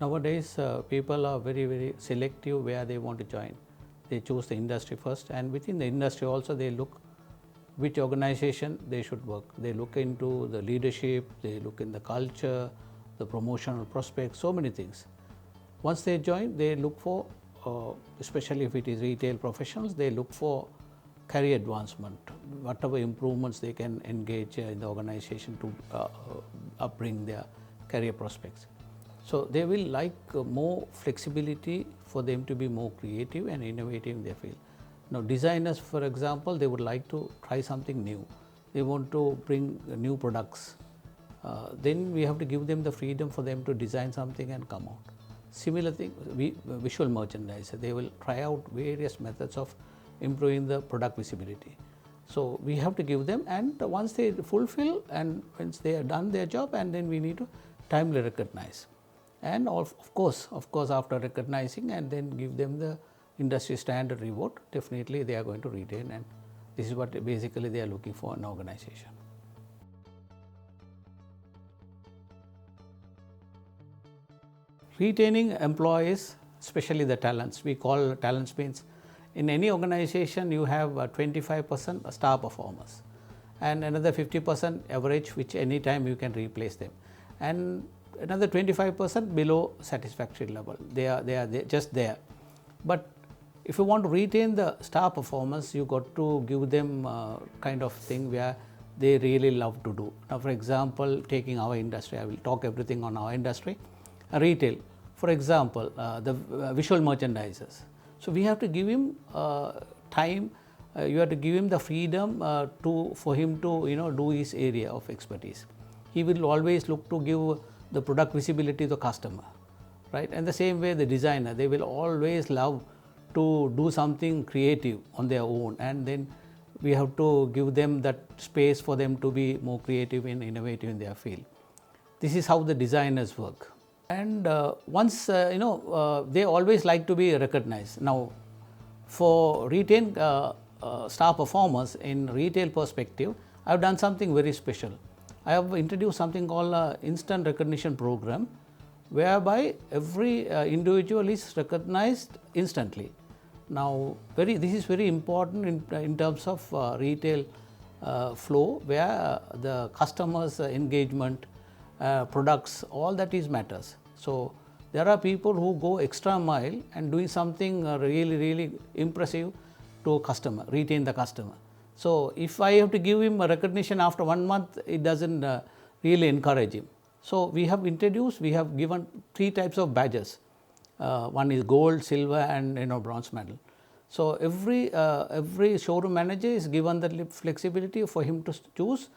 Nowadays, people are very selective where they want to join. They choose the industry first, and within the industry also they look which organization they should work. They look into the leadership, they look in the culture, the promotional prospects, so many things. Once they join, they look for, especially if it is retail professionals, they look for career advancement, whatever improvements they can engage in the organization to upbring their career prospects. So they will like more flexibility for them to be more creative and innovative in their field. Now designers, for example, they would like to try something new. They want to bring new products. Then we have to give them the freedom for them to design something and come out. Similar thing, visual merchandiser, they will try out various methods of improving the product visibility. So we have to give them, and once they fulfill and once they have done their job, and then we need to timely recognize. And of course after recognizing and then give them the industry standard reward, definitely they are going to retain, and this is what basically they are looking for in an organization. Retaining employees, especially the talents, we call talents means in any organization you have 25% star performers and another 50% average, which any time you can replace them, and another 25% below satisfactory level. They are just there. But if you want to retain the star performers, you got to give them kind of thing where they really love to do. Now, for example, taking our industry, I will talk everything on our industry. Retail, for example, the visual merchandisers. So we have to give him time. You have to give him the freedom for him to do his area of expertise. He will always look to give the product visibility to the customer, right? And the same way the designer, they will always love to do something creative on their own, and then we have to give them that space for them to be more creative and innovative in their field. This is how the designers work. And once they always like to be recognized. Now for retain star performers in retail perspective, I have done something very special. I have introduced something called instant recognition program, whereby every individual is recognized instantly. Now this is very important in terms of retail flow, where the customers engagement, products, all that is matters. So there are people who go extra mile and doing something really impressive to a customer, retain the customer. So if I have to give him a recognition after 1 month, it doesn't really encourage him. So we have given 3 types of badges. One is gold, silver, and bronze medal. So every showroom manager is given the flexibility for him to choose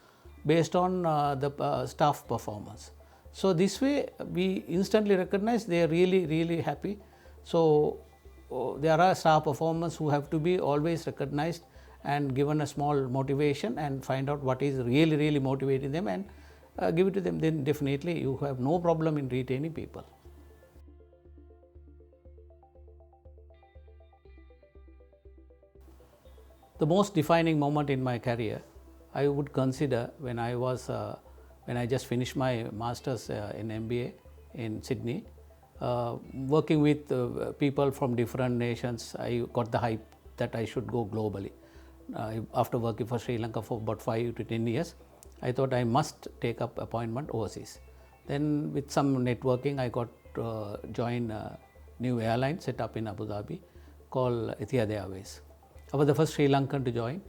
based on the staff performance. So this way we instantly recognize they are really happy. So there are star performers who have to be always recognized and given a small motivation and find out what is really motivating them and give it to them. Then definitely you have no problem in retaining people. The most defining moment in my career, I would consider when I just finished my master's in MBA in Sydney, working with people from different nations. I got the hype that I should go globally. After working for Sri Lanka for about 5 to 10 years, I thought I must take up appointment overseas. Then with some networking, I got joined a new airline set up in Abu Dhabi called Etihad Airways. I was the first Sri Lankan to join,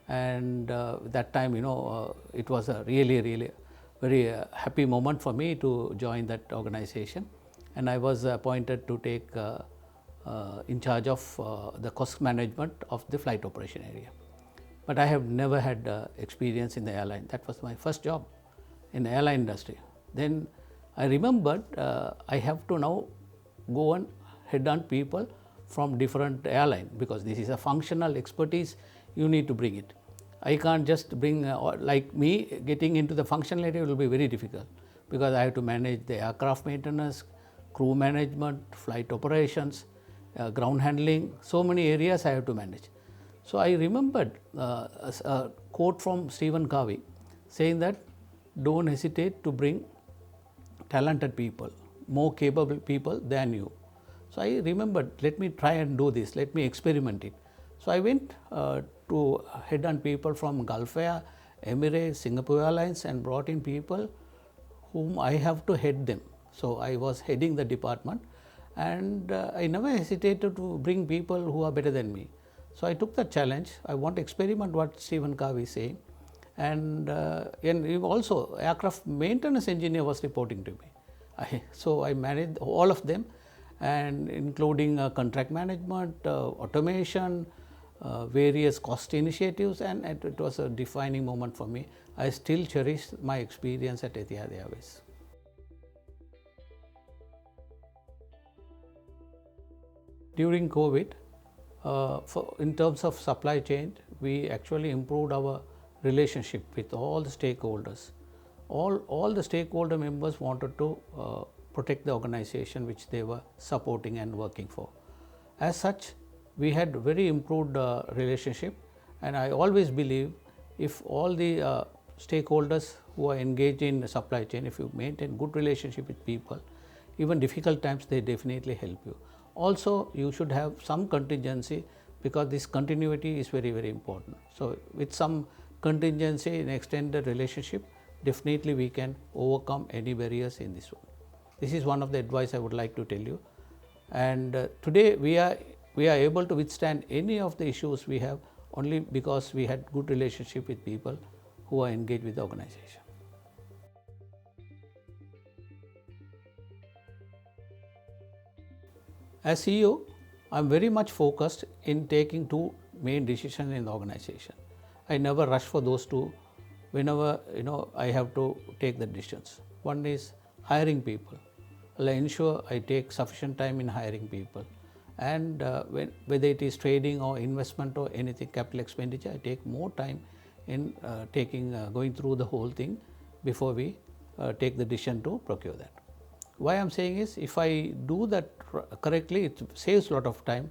and that time it was a really very happy moment for me to join that organization, and I was appointed to take in charge of the cost management of the flight operation area. But I have never had experience in the airline. That was my first job in the airline industry. Then I remembered I have to now go and headhunt people from different airlines, because this is a functional expertise, you need to bring it. I can't just bring, like me, getting into the functional area will be very difficult, because I have to manage the aircraft maintenance, crew management, flight operations, ground handling, so many areas I have to manage. So I remembered a quote from Stephen Covey saying that don't hesitate to bring talented people, more capable people than you. So I remembered, let me try and do this, let me experiment it. So I went to head on people from Gulf Air, Emirates, Singapore Airlines, and brought in people whom I have to head them. So I was heading the department, and I never hesitated to bring people who are better than me. So I took the challenge. I want to experiment what Stephen Covey is saying, and also aircraft maintenance engineer was reporting to me. So I managed all of them, and including contract management, automation, various cost initiatives, and it was a defining moment for me. I still cherish my experience at Etihad Airways. During COVID, in terms of supply chain, we actually improved our relationship with all the stakeholders. All the stakeholder members wanted to protect the organization which they were supporting and working for. As such, we had very improved relationship, and I always believe if all the stakeholders who are engaged in the supply chain, if you maintain good relationship with people, even difficult times, they definitely help you. Also, you should have some contingency, because this continuity is very, very important. So with some contingency in extended relationship, definitely we can overcome any barriers in this world. This is one of the advice I would like to tell you. And today we are able to withstand any of the issues we have only because we had good relationship with people who are engaged with the organization. As CEO, I am very much focused in taking two main decisions in the organization. I never rush for those two whenever I have to take the decisions. One is hiring people. I ensure I take sufficient time in hiring people, and whether it is trading or investment or anything, capital expenditure, I take more time in going through the whole thing before we take the decision to procure that. Why I am saying is, if I do that correctly, it saves a lot of time.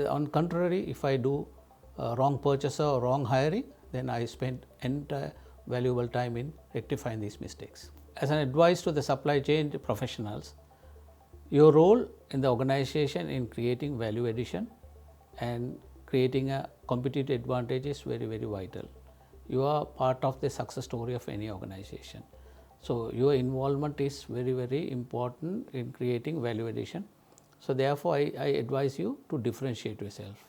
On contrary, if I do wrong purchase or wrong hiring, then I spend entire valuable time in rectifying these mistakes. As an advice to the supply chain professionals, your role in the organization in creating value addition and creating a competitive advantage is very, very vital. You are part of the success story of any organization. So your involvement is very, very important in creating value addition. So therefore, I advise you to differentiate yourself.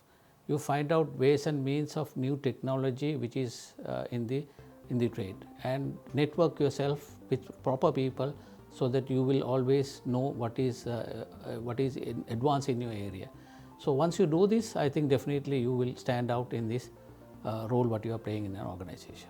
You find out ways and means of new technology which is in the trade, and network yourself with proper people so that you will always know what is advanced in your area. So once you do this, I think definitely you will stand out in this role what you are playing in an organization.